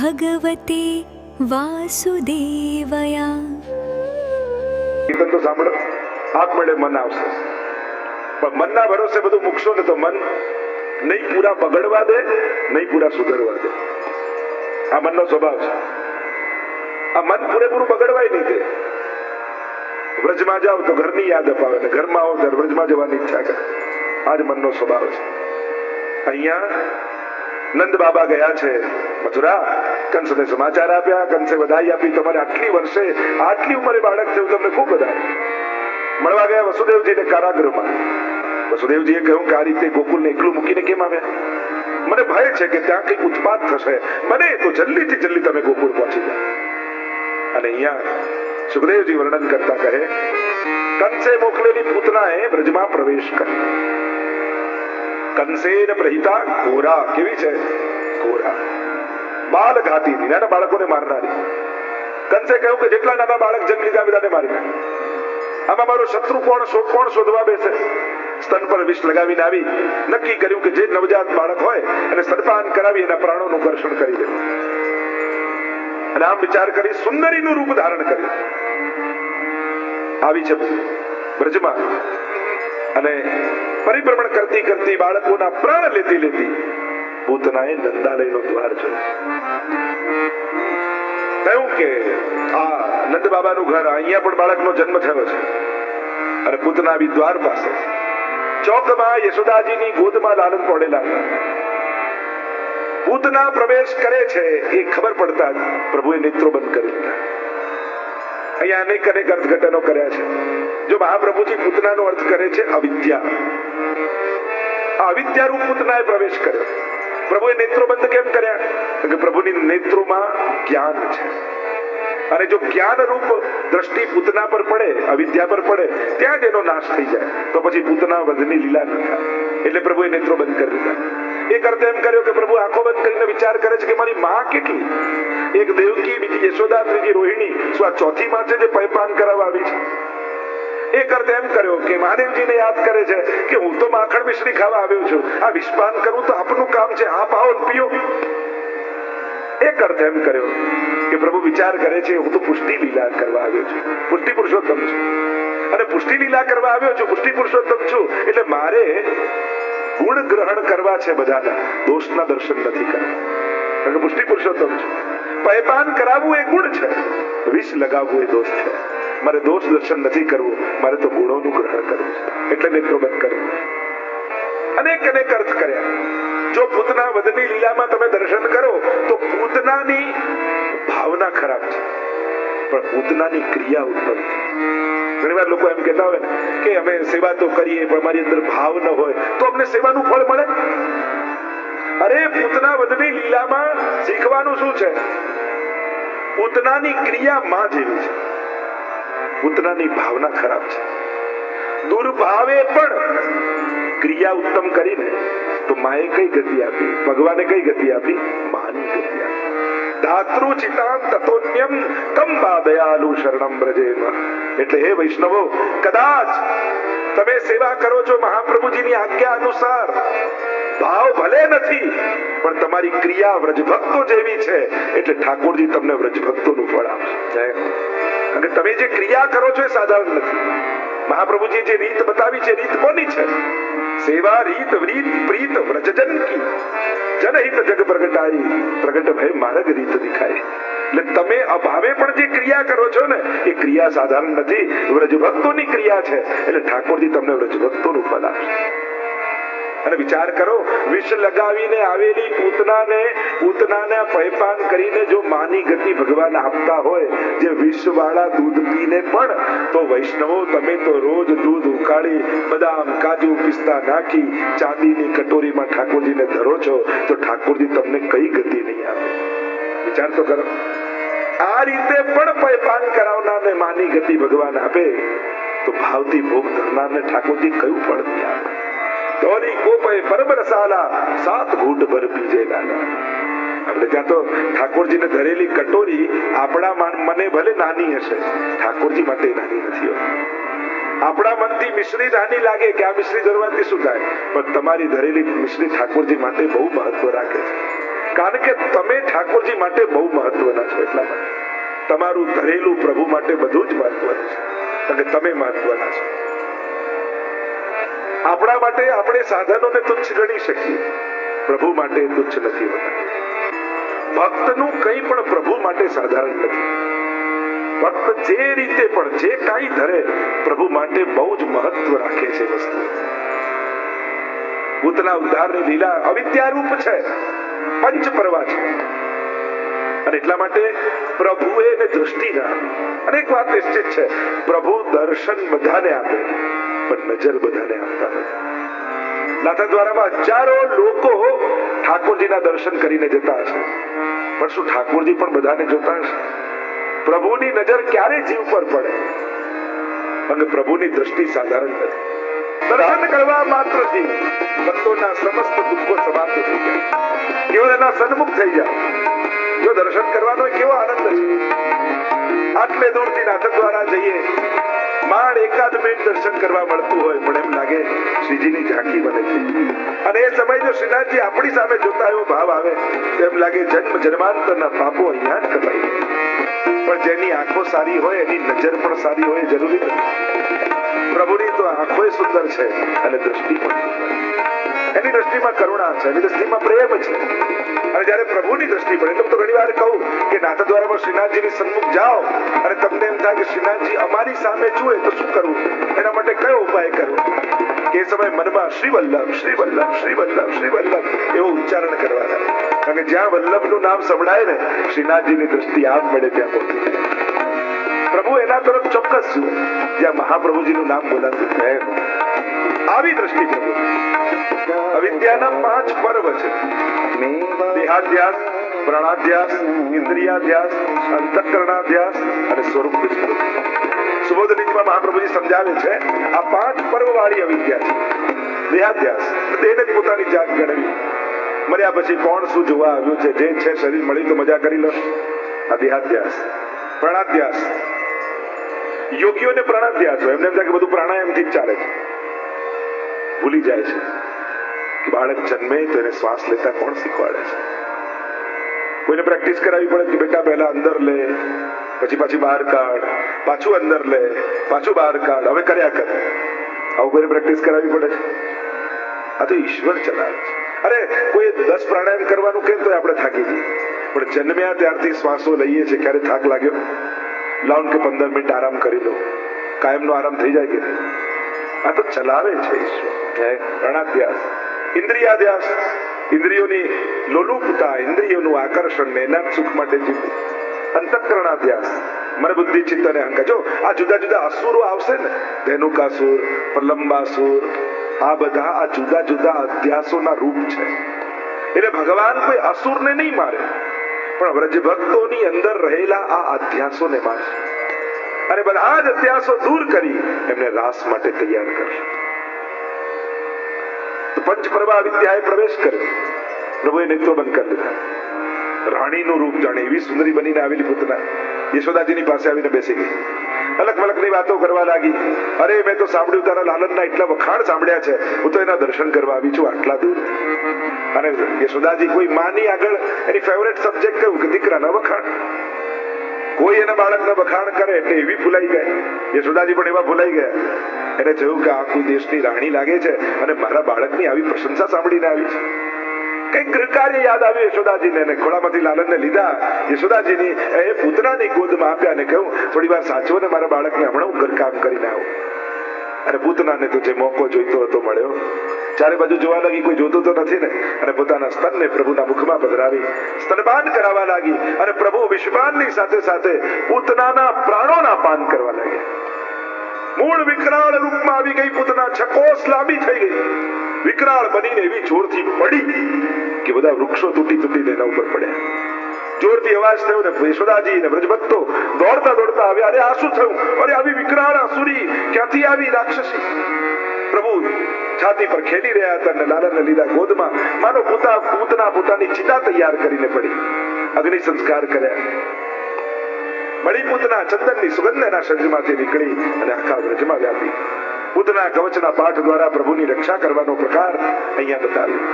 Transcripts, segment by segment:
ભગવતે વાસુદેવયા. કીર્તન તો સાંભળો, આપમેળે મન આવશે. પણ મનના ભરોસે બધું મૂકશો ને તો મન નહીં પૂરા બગડવા દે, નહીં પૂરા સુધરવા દે. આ મનનો સ્વભાવ છે. આ મન પૂરેપૂરું બગડવાય નહીં દે. વ્રજમાં જાઓ તો ઘરની યાદ અપાવે, ને ઘરમાં આવો ત્યારે વ્રજમાં જવાની ઈચ્છા કરે. આ જ મનનો સ્વભાવ છે. અહીંયા નંદ બાબા ગયા છે મથુરા, કંસને સમાચાર આપ્યા, કંસે વધાઈ આપી, તમારે આટલી વર્ષે આટલી ઉંમરે બાળક થયું, તમને ખૂબ વધાઈ. મળવા ગયા વસુદેવજીને કારાગૃહમાં. વસુદેવજીએ કહ્યું કે આ રીતે ગોકુલને એકલું મૂકીને કેમ આવ્યા? મને ભય છે કે ત્યાં કંઈક ઉત્પાત થશે, મને તો જલ્દીથી જલ્દી તમે ગોકુળ પહોંચી જાઓ. અને અહીંયા સુખદેવજી વર્ણન કરતા કહે, કંસે મોકલેલી પૂતનાએ બ્રજમાં પ્રવેશ કર્યો. કંસેન પ્રહિતા ઘોરા. કેવી છે? ઘોરા. બાલ ઘાતી, નાના બાળકોને મારનારી. કંસે કહ્યું કે જેટલા નાના બાળક જન્મ લીધા બધાને મારી નાખ. આમાં મારો શત્રુ કોણ શોધવા બેસે? સ્તન પર વિષ લગાવીને આવી નક્કી કર્યું કે જે નવજાત બાળક હોય એને સ્તનપાન કરાવી એના પ્રાણોનું ઘર્ષણ કરી દે. અને આમ વિચાર કરી સુંદરીનું રૂપ ધારણ કર્યું. આવી છે બ્રજમાં અને પરિભ્રમણ કરતી કરતી બાળકોના પ્રાણ લેતી પૂતનાએ નંદાલયનો દ્વાર જોયો. કહ્યું કે આ નંદ બાબાનું ઘર, અહીંયા પણ બાળકનો જન્મ થયો છે. અને પૂતના આવી દ્વાર પાસે ચોકમાં યશોદાજીની ગોદમાં લાલન પડેલા હતા. પૂતના પ્રવેશ કરે છે એ ખબર પડતા જ પ્રભુએ નેત્રો બંધ કરી દીધા. અહીંયા અનેક અર્થઘટનો કર્યા છે. જો મહાપ્રભુજી પૂતનાનો અર્થ કરે છે અવિદ્યા. આ અવિદ્યારૂપ પૂતનાએ પ્રવેશ કર્યો. પ્રભુએ નેત્રો બંધ કેમ કર્યા? કે પ્રભુની નેત્રોમાં જ્ઞાન છે. અને જો જ્ઞાન રૂપ દ્રષ્ટિ પૂતના પર પડે, અવિદ્યા પર પડે, ત્યાં જ એનો નાશ થઈ જાય. તો પછી પૂતના વધની લીલા ન થાય. એટલે પ્રભુએ નેત્રો બંધ કરી દીધા. એક અર્થ એમ કર્યો કે પ્રભુ આંખો બંધ કરીને વિચાર કરે છે કે મારી માં કેટલી? એક દેવકી, બીજી યશોદા, ત્રીજી રોહિણી. શું આ ચોથી માં છે જે પયપાન કરાવવા આવી છે? એક અર્થ એમ કર્યો કે મહાદેવજીને યાદ કરે છે કે હું તો માખણ મિશ્રી ખાવા આવ્યો છું, આ વિષપાન કરવું તો આપનું કામ છે, આપ આવો પીઓ. એક અર્થ એમ કર્યો કે પ્રભુ વિચાર કરે છે હું તો પુષ્ટિ લીલા કરવા આવ્યો છું, પુષ્ટિ પુરુષોત્તમ છું. અને પુષ્ટિ લીલા કરવા આવ્યો છું, પુષ્ટિ પુરુષોત્તમ છું, એટલે મારે ગુણ ગ્રહણ કરવા છે, બધાના દોષના દર્શન નથી કરવા. કારણ કે પુષ્ટિ પુરુષોત્તમ છું. પયપાન કરાવવું એ ગુણ છે, વિષ લગાવવું એ દોષ છે. મારે દોષ દર્શન નથી કરવું, મારે તો ગુણોનું ગ્રહણ કરવું છે. એટલે નેત્રો બંધ કરવું. અનેક અર્થ કર્યા. જો પૂતના વધની લીલામાં તમે દર્શન કરો તો પૂતનાની ભાવના ખરાબ છે, પણ પૂતનાની ક્રિયા ઉત્તમ છે. ઘણી વાર લોકો એમ કહેતા હોય કે અમે સેવા તો કરીએ પણ અમારી અંદર ભાવ ન હોય તો અમને સેવાનું ફળ મળે. અરે પૂતના વધની લીલામાં શીખવાનું શું છે? પૂતનાની ક્રિયા માં જેવી છે, પૂતનાની ભાવના ખરાબ છે. દુર્ભાવે પણ ક્રિયા ઉત્તમ કરીને તો માએ કઈ ગતિ આપી? ભગવાને કઈ ગતિ આપી? માની ગતિ આપી. ધાતૃચિતાં તતોન્યમ તમ દયાલુ શરણમ વ્રજેમ. એટલે હે વૈષ્ણવો, કદાચ તમે સેવા કરો છો મહાપ્રભુજીની આજ્ઞા અનુસાર, ભાવ ભલે નથી પણ તમારી ક્રિયા વ્રજભક્તો જેવી છે, એટલે ઠાકોરજી તમને વ્રજભક્તોનું ફળ આપશે. કારણ કે તમે જે ક્રિયા કરો છો એ સાધારણ નથી. મહાપ્રભુજી જે રીત બતાવી છે, રીત કોની છે? સેવા રીત વ્રીત પ્રીત વ્રજજન કી, જનહિત જગ પ્રગટાઈ, પ્રગટ ભય માર્ગ રીત દિખાય. એટલે તમે અભાવે પણ જે ક્રિયા કરો છો ને એ ક્રિયા સાધારણ નથી, વ્રજભક્તોની ક્રિયા છે. એટલે ઠાકોરજી તમને વ્રજભક્તોનું ફળ આપશે. અને વિચાર કરો, વિષ લગાવીને આવેલી પૂતનાને પયપાન કરીને જો માની ગતિ ભગવાન આપતા હોય, જે વિષ વાળા દૂધ પીને પણ, તો વૈષ્ણવો તમે તો રોજ દૂધ ઉકાળી બદામ કાજુ પિસ્તા નાખી ચાંદીની કટોરીમાં ઠાકોરજીને ધરો છો, તો ઠાકોરજી તમને કઈ ગતિ નહીં આપે? વિચાર તો કરો. આ રીતે પણ પયપાન કરાવનારને માની ગતિ ભગવાન આપે તો ભાવથી ભોગ ધરનારને ઠાકોરજી કયું ફળ નહીં આપે? તોરી કોપય પરમ રસાલા, સાત ઘૂંટ ભર પીજે લાલા. એટલે ત્યાં તો ઠાકોરજીને ધરેલી કટોરી આપણા મને ભલે નાની હશે, ઠાકોરજી માટે નાની નથી હોતી. આપણા મનથી મિશ્રી નાની લાગે કે આ મિશ્રી ધરવાથી શું થાય, પણ તમારી ધરેલી મિશ્રી ઠાકોરજી માટે બહુ મહત્વ રાખે છે. કારણ કે તમે ઠાકોરજી માટે બહુ મહત્વના છો. એટલા માટે તમારું ધરેલું પ્રભુ માટે બધું જ મહત્વનું છે, કારણ કે તમે મહત્વના છો. આપણા માટે આપણે સાધનોને તુચ્છ ગણી શકીએ, પ્રભુ માટે તુચ્છ નથી હોતા. ભક્તનું કંઈ પણ પ્રભુ માટે સાધારણ નથી. ભક્ત જે રીતે પણ જે કાંઈ ધરે પ્રભુ માટે બહુ જ મહત્વ રાખે છે. વસ્તુ ભૂતના ઉદ્ધારની લીલા અવિદ્યારૂપ છે, પંચ પરવા છે, અને એટલા માટે પ્રભુએ એને દ્રષ્ટિ ના આપી. અને એક વાત નિશ્ચિત છે, પ્રભુ દર્શન બધાને આપે પણ નજર બધાને આપતા નથી. નાથદ્વારામાં હજારો લોકો ઠાકોરજીના દર્શન કરીને જતા હશે, પણ શું ઠાકોરજી પણ બધાને જોતા હશે? પ્રભુની નજર ક્યારે જીવ પર પડે? અને પ્રભુની દ્રષ્ટિ સાધારણ નથી. દર્શન કરવા માત્રથી ભક્તોના સમસ્ત દુઃખો સમાપ્ત થઈ જાય, કેવળ એના સન્મુખ થઈ જાય. જો દર્શન કરવાનો કેવો આનંદ છે! આટલે દૂરથી નાથદ્વારા જઈએ, માંડ એકાદ મિનિટ દર્શન કરવા મળતું હોય, પણ એમ લાગે શ્રીજીની ઝાંખી બને છે. અને એ સમય જો શ્રીનાથજી આપણી સામે જોતા એવો ભાવ આવે તો એમ લાગે જન્મ જન્માંતરના પાપો અહીંયા જ કપાઈ ગયા. પણ જેની આંખો સારી હોય એની નજર પણ સારી હોય જરૂરી નથી. પ્રભુની તો આંખો સુંદર છે અને દ્રષ્ટિ પણ સુંદર. એની દ્રષ્ટિમાં કરુણા છે, એની દ્રષ્ટિમાં પ્રેમ છે. અને જયારે પ્રભુની દ્રષ્ટિ પડે, એટલે તો ઘણી વાર કહું કે નાથદ્વારામાં શ્રીનાથજીની સન્મુખ જાઓ અને તમને એમ થાય કે શ્રીનાથજી અમારી સામે જુએ તો શું કરવું, એના માટે કયો ઉપાય કરવો? કે એ સમય મનમાં શ્રી વલ્લભ શ્રી વલ્લભ શ્રી વલ્લભ શ્રી વલ્લભ એવો ઉચ્ચારણ કરવાના. કારણ કે જ્યાં વલ્લભનું નામ સંભળાય ને, શ્રીનાથજીની દ્રષ્ટિ આપ મળે ત્યાં પહોંચી જાય. પ્રભુ એના તરફ ચોક્કસ જુએ જ્યાં મહાપ્રભુજીનું નામ બોલાતું છે. આવી દ્રષ્ટિ પ્રભુ. અવિદ્યાના 5 પર્વ છે: દેહાધ્યાસ, પ્રાણાધ્યાસ, ઇન્દ્રિયાધ્યાસ, અંતઃકરણાધ્યાસ અને સ્વરૂપ વિસ્મૃતિ. સુબોધનીજીમાં મહાપ્રભુજી સમજાવે છે આ 5 પર્વ વાળી અવિદ્યા છે. દેહાધ્યાસ, દેહને જ પોતાની જાત ગણવી, મર્યા પછી કોણ શું જોવા આવ્યું છે, જે છે શરીર મળી તો મજા કરી લો, આ દેહાધ્યાસ. પ્રાણાધ્યાસ, યોગીઓને પ્રાણાધ્યાસ હોય, એમને એમ થાય કે બધું પ્રાણાયામથી જ ચાલે છે. ભૂલી જાય છે કે બાળક જન્મે તો એને શ્વાસ લેતા કોણ શીખવાડે છે. કોઈને પ્રેક્ટિસ કરાવી પડે કે બેટા પહેલા અંદર લે, પછી પાછી બહાર કાઢ, પાછું અંદર લે, પાછું બહાર કાઢ, હવે કર્યા કરે. આવું કોઈને પ્રેક્ટિસ કરાવી પડે છે? આ તો ઈશ્વર ચલાવે છે. અરે કોઈ 10 પ્રાણાયામ કરવાનું કે તો આપણે થાકી જઈએ, પણ જન્મ્યા ત્યારથી શ્વાસો લઈએ છે, ક્યારે થાક લાગ્યો? લાવ કે 15 મિનિટ આરામ કરી લો, કાયમનો આરામ થઈ જાય કે નહીં? આ તો ચલાવે છે ઈશ્વર. પ્રાણાધ્યાસ. ઇન્દ્રિયાધ્યાસ, ઇન્દ્રિયોની લોલુપતા, ઇન્દ્રિયોનું આકર્ષણ ને એના સુખ માટે જીવવું. અંતઃકરણાધ્યાસ, મન બુદ્ધિ ચિત્ત અને અહંકાર. જો આ જુદા જુદા અસુરો આવશે ને, ધેનુકાસુર, પ્રલંબાસુર, આ બધા આ જુદા જુદા અધ્યાસોના રૂપ છે. એટલે ભગવાન કોઈ અસુરને નહીં મારે, પણ વ્રજ ભક્તોની અંદર રહેલા આ અધ્યાસોને મારશે અને બધા જ અધ્યાસો દૂર કરી એમને રાસ માટે તૈયાર કરશે. તો પંચપર્વા વિદ્યાએ પ્રવેશ કર્યો. પ્રભુએ નેત્રો બંધ કરી દીધા. રાણીનું રૂપ જાણે એવી સુંદરી બનીને આવેલી પૂતના યશોદાજીની પાસે આવીને બેસી ગઈ. અલગ મલકની વાતો કરવા લાગી. અરે મેં તો સાંભળ્યું તારા લાલનના એટલા વખાણ સાંભળ્યા છે, હું તો એના દર્શન કરવા આવી છું આટલા દૂર. અને યશોદાજી કોઈ માની આગળ એની ફેવરેટ સબ્જેક્ટ કહ્યું કે દીકરાના વખાણ. કોઈ એના બાળકના વખાણ કરે એટલે એવી ભૂલાઈ ગઈ. યશોદાજી પણ એવા ભૂલાઈ ગયા. એને થયું કે આ કોઈ દેશની રાણી લાગે છે અને મારા બાળકની આવી પ્રશંસા સાંભળીને આવી છે. કઈક ગૃહકાર્ય યાદ આવ્યું યશોદાજીને, ખોળામાંથી લાલનને લીધા. યશોદાજીની એ પૂતનાની ગોદમાં આપ્યા અને કહ્યું થોડી વાર સાચવો ને મારા બાળકને હમણાં હું ઘરકામ કરીને આવું. અને પૂતનાને તો જે મોકો જોઈતો હતો મળ્યો. ચારે બાજુ જોવા લાગી, કોઈ જોતું તો નથી ને. અને પોતાના સ્તનને પ્રભુના મુખમાં પધરાવી સ્તનપાન કરાવવા લાગી. અને પ્રભુ વિષપાનની સાથે સાથે પૂતનાના પ્રાણોના પાન કરવા લાગ્યા. મૂળ વિકરાળ રૂપમાં આવી ગઈ પૂતના. 6 કોસ લાંબી થઈ ગઈ. વિકરાળ બનીને એવી જોરથી પડી કે બધા વૃક્ષો તૂટી તૂટીને એના ઉપર પડ્યા. જોરથી અવાજ થયો ને યશોદાજી ને વ્રજભક્તો દોડતા દોડતા આવ્યા. અરે આ શું થયું? અરે આવી વિકરાળ અસુરી ક્યાંથી આવી? રાક્ષસી. પ્રભુ છાતી પર ખેલી રહ્યા હતા અને લાલનને લીધા ગોદમાં. માનો પૂતના પોતાની ચિતા તૈયાર કરીને પડી. અગ્નિ સંસ્કાર કર્યા. બળી પૂતના ચંદનની સુગંધ એના શરીરમાંથી નીકળી અને આખા વ્રજમાં વ્યાપી. પૂતના કવચના પાઠ દ્વારા પ્રભુની રક્ષા કરવાનો પ્રકાર અહીંયા બતાવ્યો.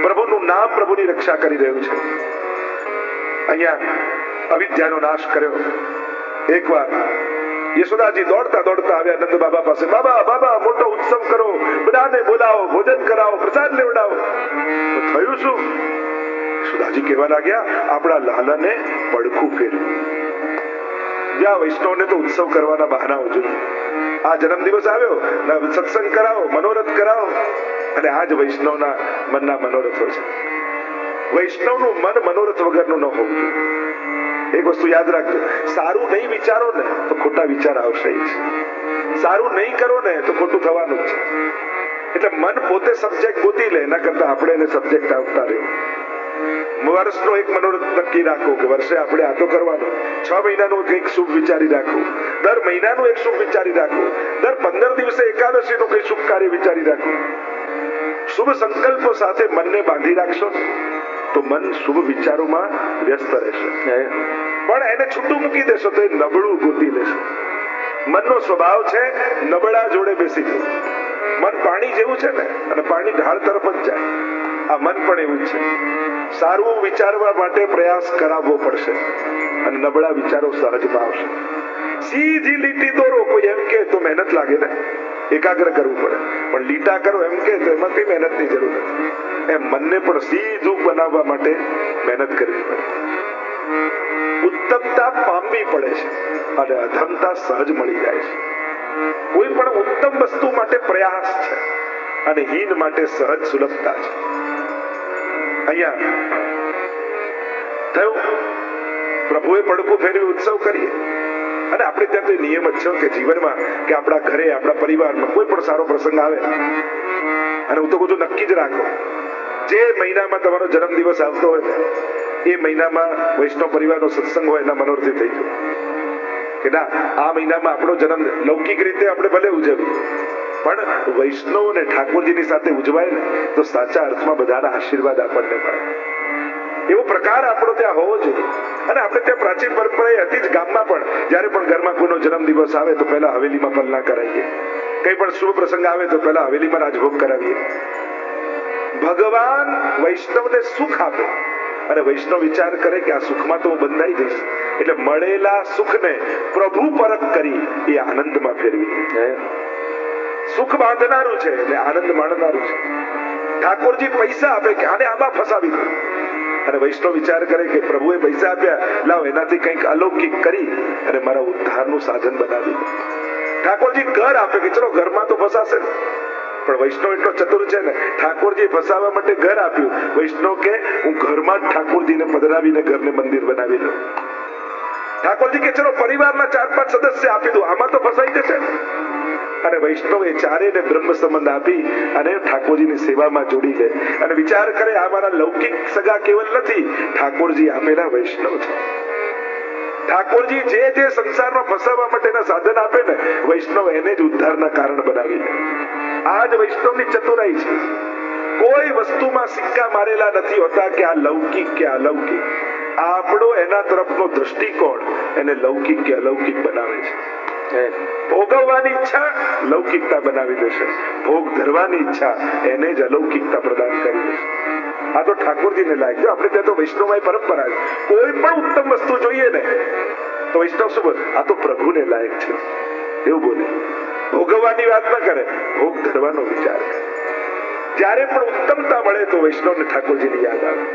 પ્રભુનું નામ પ્રભુની રક્ષા કરી રહ્યું છે. અહીંયા અવિદ્યાનો નાશ કર્યો. એકવાર યશોદાજી દોડતા દોડતા આવ્યા નંદ બાબા પાસે. બાબા બાબા મોટો ઉત્સવ કરો, બધાને બોલાવો, ભોજન કરાવો, પ્રસાદ લેવડાવો. થયું શું? યશોદાજી કહેવા લાગ્યા, આપણા લાલાને પડખું ફેર્યું. જ્યાં વૈષ્ણવને તો ઉત્સવ કરવાના બહાનાઓ જોઈએ. આ જન્મદિવસ આવ્યો, સત્સંગ કરાવો, મનોરથ કરાવો, અને આ જ વૈષ્ણવના મનના મનોરથો છે. વૈષ્ણવનું મન મનોરથ વગરનું ન હોવું જોઈએ. એક વસ્તુ યાદ રાખજો, સારું નહીં વિચારો ને તો ખોટા વિચાર આવશે જ. સારું નહીં કરો ને તો ખોટું થવાનું જ છે. એટલે મન પોતે સબ્જેક્ટ ગોતી લે, એના કરતા આપણે એને સબ્જેક્ટ આવતા રહ્યો. વર્ષનો એક મનોરથ નક્કી રાખો કે વર્ષે આપણે આ તો કરવાનું. 6 મહિનાનું કંઈક શુભ વિચારી રાખવું, દર મહિનાનું એક શુભ વિચારી રાખવું, દર 15 દિવસે એકાદશીનું કંઈ શુભ કાર્ય વિચારી રાખવું. શુભ સંકલ્પો સાથે મનને બાંધી રાખશો તો મન શુભ વિચારોમાં વ્યસ્ત રહેશે. પણ એને છૂટું મૂકી દેશો તો એ નબળું ગોતી લેશે. મનનો સ્વભાવ છે નબળા જોડે બેસી જવું. મન પાણી જેવું છે ને, અને પાણી ઢાળ તરફ જ જાય. આ મન પણ એવું જ છે. સારું વિચારવા માટે પ્રયાસ કરાવવો પડશે અને નબળા વિચારો સહજમાં આવશે. સીધી લીટી દોરો, કોઈ એમ કે તો મહેનત લાગે ને, એકાગ્ર કરવું પડે. પણ લીટા કરો એમ કે તો એમાંથી મહેનતની જરૂર નથી. એમ મનને પણ સીધું બનાવવા માટે મહેનત કરવી પડે. ઉત્તમતા પામવી પડે છે અને અધમતા સહજ મળી જાય છે. કોઈ પણ ઉત્તમ વસ્તુ માટે પ્રયાસ છે અને હીન માટે સહજ સુલભતા છે. અહીંયા થયું, પ્રભુએ પડખું ફેરવી ઉત્સવ કરીએ. અને આપણે ત્યાં તો નિયમ જ છે કે જીવનમાં કે આપણા ઘરે, આપણા પરિવારમાં કોઈ પણ સારો પ્રસંગ આવે, અને હું તો કહું છું નક્કી જ રાખો, જે મહિનામાં તમારો જન્મદિવસ આવતો હોય ને એ મહિનામાં વૈષ્ણવ પરિવારનો સત્સંગ હોય એના મનોરથી થઈ ગયો કે ના, આ મહિનામાં આપણો જન્મ લૌકિક રીતે આપણે ભલે ઉજવીએ, પણ વૈષ્ણવ અને ઠાકોરજીની સાથે ઉજવાય ને તો સાચા અર્થમાં બધાના આશીર્વાદ આપણને મળે. એવો પ્રકાર આપણો ત્યાં હોવો જોઈએ. અને આપણે ત્યાં પ્રાચીન પરંપરા હતી જ. ગામમાં પણ જયારે પણ ઘરમાં કોઈનો જન્મદિવસ આવે તો પહેલા હવેલીમાં પલના કરાવીએ. કઈ પણ શુભ પ્રસંગ આવે તો પહેલા હવેલીમાં રાજભોગ કરાવીએ. ભગવાન વૈષ્ણવને સુખ આપે અને વૈષ્ણવ વિચાર કરે કે આ સુખમાં તો હું બંધાઈ જઈશ, એટલે મળેલા સુખને પ્રભુ પરખ કરી એ આનંદમાં ફેરવી. સુખ બાંધનારું છે એટલે આનંદ માણનારું છે. ઠાકોરજી પૈસા આપે કે આને આમાં ફસાવી દો, અને વૈષ્ણવ વિચાર કરે કે પ્રભુએ પૈસા આપ્યા, લાવ એનાથી કંઈક અલૌકિક કરી અને મારા ઉદ્ધારનું સાધન બનાવી દો. ઠાકોરજી ઘર આપે કે ચલો ઘરમાં તો ફસાશે, પણ વૈષ્ણવ એટલો ચતુર છે ને, ઠાકોરજી ફસાવવા માટે ઘર આપ્યું. વૈષ્ણવ કે હું ઘરમાં જ ઠાકોરજીને પધરાવીને ઘરને મંદિર બનાવી દઉં. ઠાકોરજી કે ચલો પરિવારના 4-5 સદસ્ય આપી દો, આમાં તો ફસાઈ જશે. અને વૈષ્ણવ એ ચારેયને બ્રહ્મ સંબંધ આપી અને ઠાકોરજીની સેવામાં જોડી દે અને વિચાર કરે આ મારા લૌકિક સગા કેવલ નથી, ઠાકોરજી આપેલા વૈષ્ણવ છે. ઠાકોરજી જે જે સંસારમાં ફસાવવા માટેના સાધન આપે ને, વૈષ્ણવ એને જ ઉદ્ધારના કારણ બનાવી દે. આ જ વૈષ્ણવની ચતુરાઈ છે. કોઈ વસ્તુમાં સિક્કા મારેલા નથી હોતા કે આ લૌકિક કે અલૌકિક. આપણો એના તરફનો દ્રષ્ટિકોણ એને લૌકિક કે અલૌકિક બનાવે છે. ભોગવવાની ઈચ્છા લૌકિકતા બનાવી દેશે, ભોગ ધરવાની ઈચ્છા એને જ અલૌકિકતા પ્રદાન કરી દેશે. આ તો ઠાકોરજીને લાયક. જો આપણે ત્યાં તો વૈષ્ણવમાં પરંપરા છે, કોઈ પણ ઉત્તમ વસ્તુ જોઈએ ને તો વૈષ્ણવ શું બોલે, આ તો પ્રભુને લાયક છે એવું બોલે. ભોગવવાની વાત ન કરે, ભોગ ધરવાનો વિચાર કરે. જ્યારે પણ ઉત્તમતા મળે તો વૈષ્ણવને ઠાકોરજીની યાદ આવે.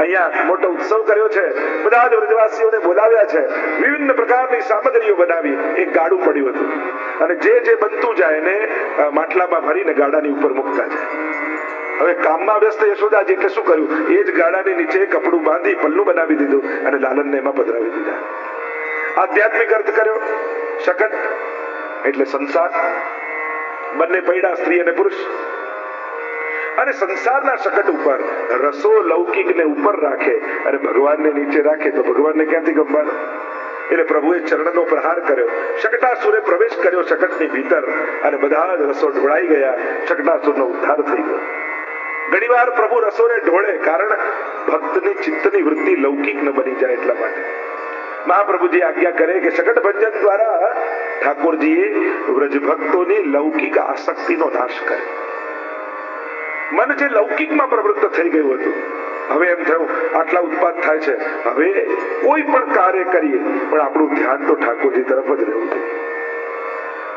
અહીંયા મોટો ઉત્સવ કર્યો છે, બધા જ વ્રજવાસીઓને બોલાવ્યા છે, વિવિધ પ્રકારની સામગ્રીઓ બનાવી. એક ગાડું પડ્યું હતું અને જે જે બનતું જાય એને માટલામાં ભરીને ગાડાની ઉપર મૂકતા જાય. હવે કામમાં વ્યસ્ત યશોદાજી એટલે શું કર્યું, એ જ ગાડાની નીચે કપડું બાંધી પલ્લું બનાવી દીધું અને લાલનને એમાં પધરાવી દીધા. આધ્યાત્મિક અર્થ કર્યો. શકટ એટલે સંસાર, બંને પૈડા સ્ત્રી અને પુરુષ. અને સંસારના શકટ ઉપર રસો લૌકિકને ઉપર રાખે અને ભગવાનને નીચે રાખે તો ભગવાનને ક્યાંથી ગમવાનો? એટલે પ્રભુએ ચરણનો પ્રહાર કર્યો. શકટાસુરે પ્રવેશ કર્યો શકટની ભીતર અને બધા જ રસો ઢોળાઈ ગયા. શકટાસુરનો ઉદ્ધાર થઈ ગયો. ઘણીવાર પ્રભુ રસોને ઢોળે, કારણ ભક્તની ચિત્તની વૃત્તિ લૌકિક ન બની જાય એટલા માટે. મહાપ્રભુજી આજ્ઞા કરે કે શકટ ભંજન દ્વારા ઠાકોરજીએ વ્રજ ભક્તોની લૌકિક આસક્તિનો નાશ કર્યો. મન જે લૌકિકમાં પ્રવૃત્ત થઈ ગયું હતું હવે એમ થયું આટલા ઉત્પાદ થાય છે, હવે કોઈ પણ કાર્ય કરીએ પણ આપણું ધ્યાન તો ઠાકોરજી તરફ જ રહેવું જોઈએ.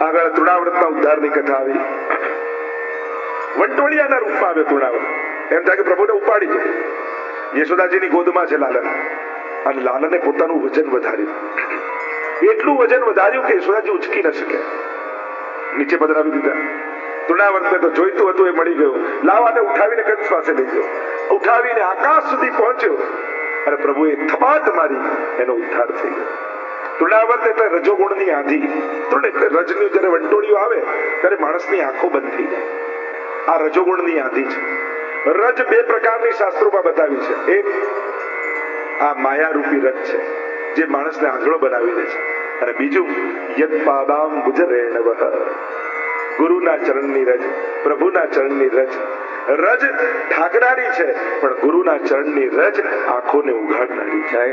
આગળ તૃણાવૃતના ઉદ્ધારની કથા આવી. વંટોળિયાના રૂપમાં આવ્યો તૃણાવૃત. એમ થાય કે પ્રભુને ઉપાડી જાય. યશોદાજીની ગોદમાં છે લાલન, અને લાલને પોતાનું વજન વધાર્યું. એટલું વજન વધાર્યું કે યશોદાજી ઉચકી ન શકે, નીચે પધરાવી દીધા. તૃણાવર્તને તો જોઈતું હતું એ મળી ગયું. લાવાને ઉઠાવીને કંસ પાસે લઈ ગયો, ઉઠાવીને આકાશ સુધી પહોંચ્યો અને પ્રભુએ થપાટ મારી એનો ઉદ્ધાર થઈ ગયો. તૃણાવર્ત એટલે રજોગુણની આંધી. તૃણ એટલે રજની જયારે વંટોળીઓ આવે ત્યારે માણસની આંખો બંધ થઈ જાય. આ રજોગુણની આંધી છે. રજ બે પ્રકારની શાસ્ત્રોમાં બતાવી છે. એક આ માયા રૂપી રજ છે જે માણસને આંધળો બનાવી દે છે, અને બીજું યત પાદામ ગુજરેણવઃ, ગુરુના ચરણની રજ, પ્રભુના ચરણની રજ. રજ ઢાંકનારી છે પણ ગુરુના ચરણની રજ આંખોને ઉઘાડનારી છે.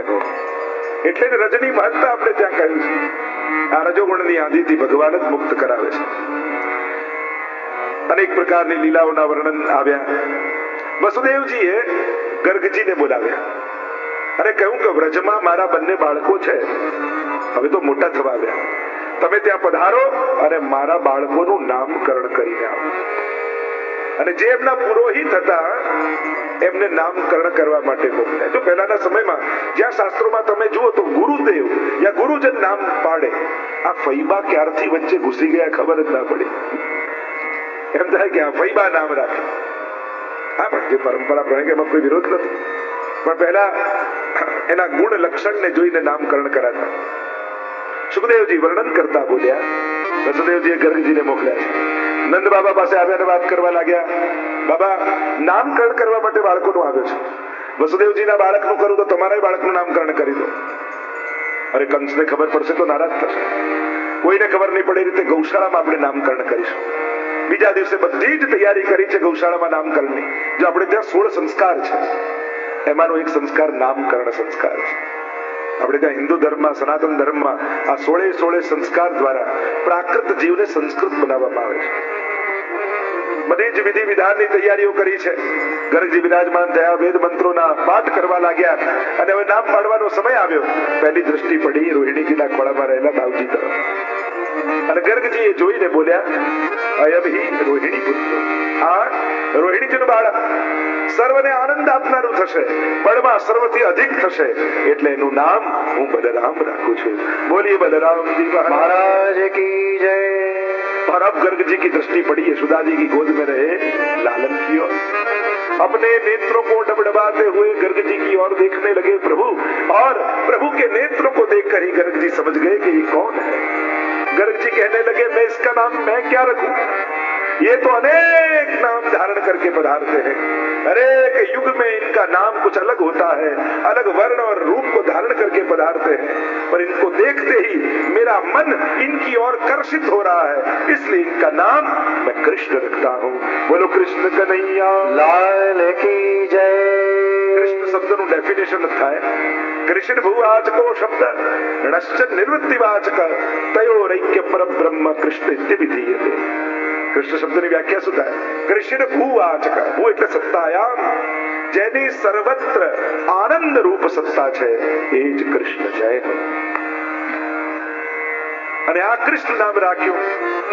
એટલે રજની મહત્તા આપણે ત્યાં કહ્યું છે. આ રજોગુણની આંધીથી ભગવાન જ મુક્ત કરાવે છે. અનેક પ્રકારની લીલાઓના વર્ણન આવ્યા. વસુદેવજીએ ગર્ગજીને બોલાવ્યા અને કહ્યું કે વ્રજમાં મારા બંને બાળકો છે, હવે તો મોટા થવા આવ્યા, તમે ત્યાં પધારો અને મારા બાળકોનું નામકરણ કરીને આવો. અને જે એમના પુરોહિત હતા એમને નામકરણ કરવા માટે મોકલ્યા. જો પહેલાના સમયમાં જ્યાં શાસ્ત્રોમાં તમે જુઓ તો ગુરુદેવ યા ગુરુજન નામ પાડે. આ ફૈબા ક્યારથી વચ્ચે ઘૂસી ગયા ખબર જ ના પડી. એમ થાય કે આ ફૈબા નામ રાખે. હા, પણ જે પરંપરા પ્રમાણે એમાં કોઈ વિરોધ નથી, પણ પહેલા એના ગુણ લક્ષણ ને જોઈને નામકરણ કરાતા. સુખદેવજી વર્ણન કરતા બોલ્યા. વસુદેવજીએ ગર્ગજીને મોકલ્યા છે. નંદ બાબા પાસે આવ્યા, વાત કરવા લાગ્યા. બાબા, નામકરણ કરવા માટે બાળકોનું આવ્યો છે. વસુદેવજીના બાળકનું કરું તો તમારા બાળકનું નામકરણ કરી દો. અરે, કંસને ખબર પડશે તો નારાજ થશે. કોઈને ખબર નહીં પડે એ રીતે ગૌશાળામાં આપણે નામકરણ કરીશું. બીજા દિવસે બધી જ તૈયારી કરી છે ગૌશાળામાં નામકરણની. જો આપણે ત્યાં 16 સંસ્કાર છે, એમાંનો એક સંસ્કાર નામકરણ સંસ્કાર છે. આપણે ત્યાં હિન્દુ ધર્મમાં, સનાતન ધર્મમાં આ 16 સંસ્કાર દ્વારા પ્રાકૃત જીવને સંસ્કૃત બનાવવામાં આવે છે. બધી જ વિધિ વિધાનની તૈયારીઓ કરી છે. ગર્ગજી વિરાજમાન થયા, વેદ મંત્રોના પાઠ કરવા લાગ્યા, અને હવે નામ પાડવાનો સમય આવ્યો. પહેલી દ્રષ્ટિ પડી રોહિણીજીના ખોળામાં રહેલા બાવજી તરફ, અને ગર્ગજી એ જોઈને બોલ્યા, અયમ હિ રોહિણી પુત્ર, આ રોહિણીજીનું બાળક સર્વને આનંદ આપનારું થશે, બળમાં સર્વથી અધિક થશે, એટલે એનું નામ હું બલરામ રાખું છું. બોલીએ બલરામજી મહારાજ કી જય. और अब गर्ग जी की दृष्टि पड़ी यशोदा जी की गोद में रहे लालन की ओर. अपने नेत्रों को डबडबाते हुए गर्ग जी की ओर देखने लगे प्रभु, और प्रभु के नेत्रों को देखकर ही गर्ग जी समझ गए कि ये कौन है. गर्ग जी कहने लगे, मैं इसका नाम मैं क्या रखूं, ये तो अनेक नाम धारण करके पधारते हैं, हरेक युग में इनका नाम कुछ अलग होता है, अलग वर्ण और रूप को धारण करके पधारते हैं, पर इनको देखते ही मेरा मन इनकी ओर कर्षित हो रहा है, इसलिए इनका नाम मैं कृष्ण रखता हूँ. बोलो कृष्ण कन्हैया लाल की जय. कृष्ण શબ્દનું ડેફિનેશન થાય કૃષ્ણ ભુવાચકો શબ્દ ણશ્ચ નિવૃત્તિવાચક તયોરૈક્ય પરબ્રહ્મ કૃષ્ણ ઇત્યવિધીયતે. કૃષ્ણ શબ્દની વ્યાખ્યા શું થાય? કૃષ્ણ ભુવાચક, ભૂ એટલે સત્તાયામ, જેની સર્વત્ર આનંદ રૂપ સત્તા છે એ જ કૃષ્ણ છે. અને આ કૃષ્ણ નામ રાખ્યું,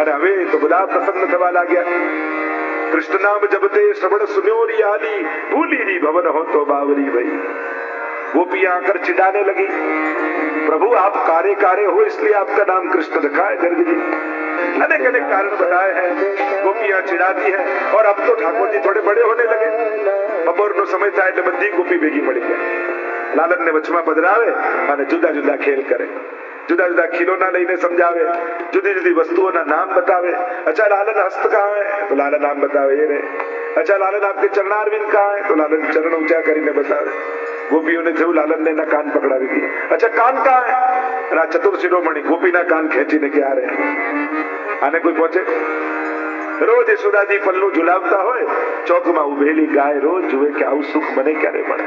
અને હવે તો બધા પ્રસન્ન થવા લાગ્યા. कृष्ण नाम जबते श्रवण सुन्योरी आली, भूली री भवन हो तो बावरी भई. गोपियां आकर चिढ़ाने लगी, प्रभु आप कारे कारे हो इसलिए आपका नाम कृष्ण रखा है. गर्ग जी अनेक अनेक कारण बताए हैं. गोपियां चिढ़ाती है, और अब तो ठाकुर जी थोड़े बड़े होने लगे. બપોરનો સમય થાય એટલે બધી ગોપી ભેગી મળી જાય. લાલનને વચમાં પધરાવે અને જુદા જુદા ખેલ કરે, जुदा जुदा खिलौना लेने समझावे, जुदी जुदी वस्तुओं नाम बतावे. अच्छा लालन हस्त कहाँ है तो लालन नाम बतावे ये रहे. अच्छा लालन आपके चरणारविंद कहाँ है तो लालन चरण ऊंचा કરીને बतावे. ગોપીઓને થયું લાલનને એના કાન પકડાવી દીધા. અચ્છા કાન કहाँ है? આ ચતુર શિરોમણી ગોપીના કાન ખેંચીને કે આ રે આને કોઈ પહોંચે. રોજ યશોદાજી પલ્લુ ઝુલાવતા હોય, ચોકમાં ઉભેલી ગાય રોજ જુએ કે આવું સુખ મને ક્યારે મળે.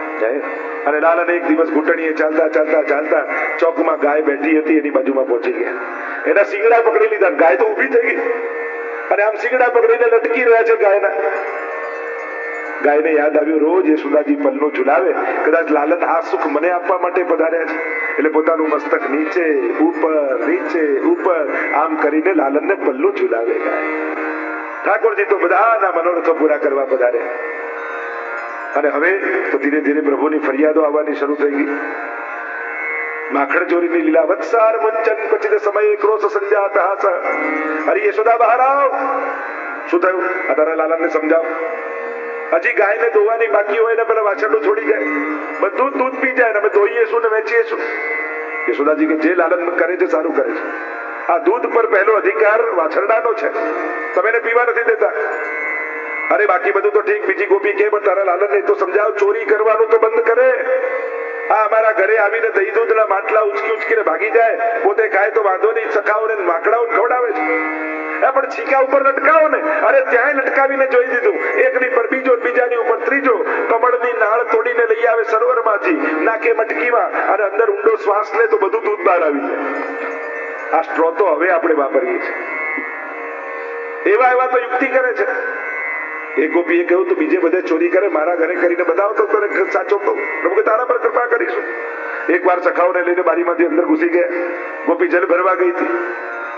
અને લાલન એક દિવસ ઘૂંટણીએ ચાલતા ચાલતા ચાલતા ચોકમાં ગાય બેઠી હતી એની બાજુમાં પહોંચી ગયા. એના શિંગડા પકડી લીધા. ગાય તો ઊભી થઈ ગઈ અને આમ શિંગડા પકડીને લટકી રહ્યા છે ગાયના. ગાયને યાદ આવ્યું રોજ યશોદાજી પલ્લું ઝુલાવે, કદાચ લાલન આ સુખ મને આપવા માટે પધાર્યા છે. એટલે પોતાનું મસ્તક નીચે ઉપર આમ કરીને લાલનને પલ્લું ઝુલાવે ગાય. ઠાકોરજી તો બધાના મનોરથો પૂરા કરવા પધાર્યા. અને હવે તો ધીરે ધીરે પ્રભુની ફરિયાદો આવવાની શરૂ થઈ ગઈ. માખણ ચોરીની લીલા વત્સાર મંચન પચિત સમય ક્રોશ સંજાત હાસ. અરે યશોદા બહાર આવ. શું થયું? આ તારા લાલનને સમજાવ. હજી ગાયને દોવાની બાકી હોય ને પેલા વાછરડું છોડી જાય, બધું દૂધ પી જાય ને અમે દોઈએ શું ને વેચીએ શું. યશોદાજી કે જે લાલન કરે છે સારું કરે છે. આ દૂધ પર પહેલો અધિકાર વાછરડાનો છે, તમે એને પીવા નથી દેતા. અરે બાકી બધું તો ઠીક, બીજી ગોપી કે પણ તારા લાલનને તો સમજાવ, ચોરી કરવાનું તો બંધ કરે. આ અમારા ઘરે આવીને દહીં દૂધના માટલા ઉચકીને ભાગી જાય, પોતે ખાય તો વાંધો નહીં, સખાઓને માકડાઓને ખવડાવે છે. પણ છીકા ઉપર લટકાવો ને, અરે ત્યાં લટકાવીને જોઈ દીધું, એકની પર બીજો, બીજાની ઉપર ત્રીજો. કમળની નાળ તોડીને લઈ આવે સરોવરમાંથી, નાકે મટકીમાં, અને અંદર ઊંડો શ્વાસ લે તો બધું દૂધ બહાર આવી જાય. આ સ્ટ્રો તો હવે આપણે વાપરીએ છીએ. એવા તો યુક્તિ કરે છે. એક ગોપીએ કહ્યું તો બીજે બધે ચોરી કરે, મારા ઘરે કરીને બતાવો તો તને સાચો કહું. પ્રભુ કે તારા પર કૃપા કરીશું. એકવાર સખાઓને લઈને બારીમાંથી અંદર ઘૂસી ગયા. ગોપી જલ ભરવા ગઈ હતી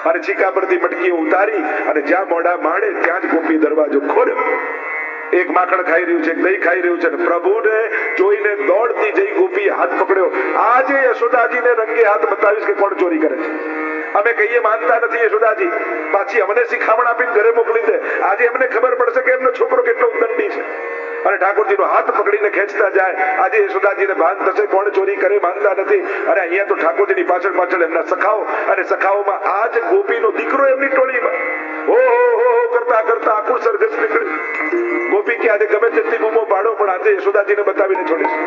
અને છીકા પરથી મટકીઓ ઉતારી અને જ્યાં મોઢા માડે ત્યાં જ ગોપી દરવાજો ખોલ્યો. એક માખણ ખાઈ રહ્યું છે, એક દહીં ખાઈ રહ્યું છે, પ્રભુને જોઈને દોડતી જઈ ગોપી હાથ પકડ્યો. આજે યશોદાજીને રંગે હાથ બતાવીશ કે કોણ ચોરી કરે છે. અમે કહીએ માનતા નથી યશોદાજી, પાછી અમને શિખામણ આપીને ઘરે મોકલી દે. આજે એમને ખબર પડશે કે એમનો છોકરો કેટલો ઉદંડી છે. અને ઠાકોરજીનો હાથ પકડીને ખેંચતા જાય. આજે યશોદાજીને ભાન થશે કોણ ચોરી કરે, માનતા નથી. અને અહીંયા તો ઠાકોરજીની પાછળ એમના સખાઓ, અને સખાઓમાં આજ ગોપીનો દીકરો એમની ટોળીમાં. ઓહો કરતા આખું સરઘસ નીકળ્યું. ગોપી કે આજે ગમે તેટલી બૂમો પાડો, પણ આજે યશોદાજીને બતાવીને છોડીશું.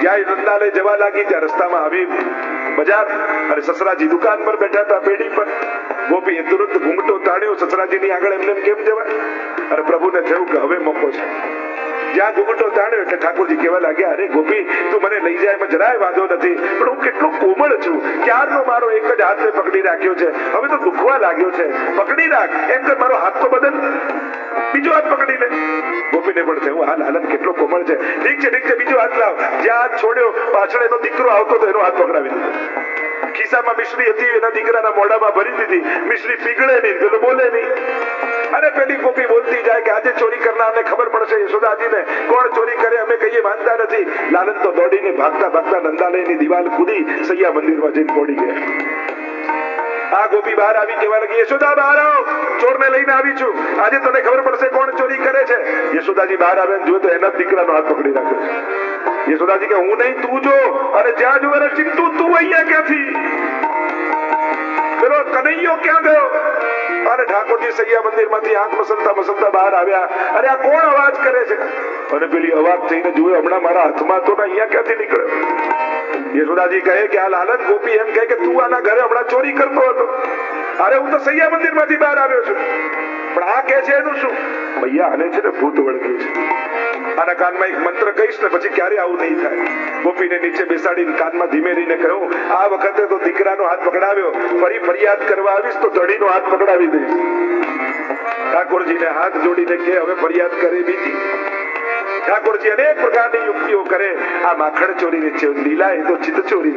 જ્યાં નંદાલય જવા લાગી ત્યાં રસ્તામાં આવી બજાર, અને સસરાજી દુકાન પર બેઠા હતા પેઢી પર. ગોપીએ તુરંત ઘૂંઘટો તાણ્યો. સસરાજીની આગળ એમને કેમ જવાય? અને પ્રભુને થયું કે હવે મોકો છે. જ્યાં ઘૂંઘટો તાણ્યો એટલે ઠાકોરજી કહેવા લાગ્યા, અરે ગોપી તું મને લઈ જાય એમાં જરાય વાંધો નથી, પણ હું કેટલો કોમળ છું. ક્યારનો મારો એક જ હાથ પકડી રાખ્યો છે, હવે તો દુખવા લાગ્યો છે. પકડી રાખ, એમ કે મારો હાથ તો બદલ, બીજો હાથ પકડી લે. ગોપીને પણ થયું હા લાલન કેટલો કોમળ છે. ઠીક છે બીજો હાથ લાવ. જ્યાં હાથ છોડ્યો પાછળ એનો દીકરો આવતો તો એનો હાથ પકડાવી દીધો. ખિસ્સામાં મિશ્રી હતી, એના દીકરાના મોઢામાં ભરી દીધી. મિશ્રી પીગળે નહીં, પેલો બોલે નહીં. અને પેલી ગોપી બોલતી જાય કે આજે ચોરી કરનારને ખબર પડશે યશોદાજીને કોણ ચોરી કરે, અમે કહીએ માનતા નથી. લાલન તો દોડીને ભાગતા નંદાલયની દિવાલ કૂદી સૈયા મંદિરમાં જઈને પડી ગયા. આ ગોપી બહાર આવી કહેવા લાગી, યશોદા બહાર આવ, ચોરને લઈને આવી છું, આજે તને ખબર પડશે કોણ ચોરી કરે છે. યશોદાજી બહાર આવે જોયો તો એના દીકરાનો હાથ પકડી રાખ્યો છે. યશોદાજી કે હું નહીં તું જો, અને જ્યાં જોવે ચિંતુ તું અહીંયા ક્યાંથી, પેલો કનૈયો ક્યાં ગયો? અને ઠાકોરજી સૈયા મંદિરમાંથી આંખ મસલતા બહાર આવ્યા. અરે આ કોણ અવાજ કરે છે? અને પેલી અવાજ થઈને જોયો હમણાં મારા હાથમાં તો અહીંયા ક્યાંથી નીકળ્યો. યશોદાજી કહે કે આ લાલન ગોપી એમ કહે કે તું આના ઘરે હમણાં ચોરી કરતો હતો. અરે હું તો સૈયા મંદિરમાંથી બહાર આવ્યો છું. પણ આ કહે છે એનું શું? ભૈયા આને છે ને ભૂત વળગ્યું છે. આના કાનમાં એક મંત્ર કહીશ ને પછી ક્યારે આવું નહીં થાય. ગોપીને નીચે બેસાડીને કાનમાં ધીમેરીને કહ્યું, આ વખતે તો દીકરાનો હાથ પકડાવ્યો, ફરી ફરિયાદ કરવા આવીશ તો ધણીનો હાથ પકડાવી દઈશ. ઠાકોરજીને હાથ જોડીને કે હવે ફરિયાદ કરે બીજી. ઠાકોરજી અનેક પ્રકારની યુક્તિઓ કરે. આ માખણ ચોરી લીલા એ તો ચિત્ત ચોરી.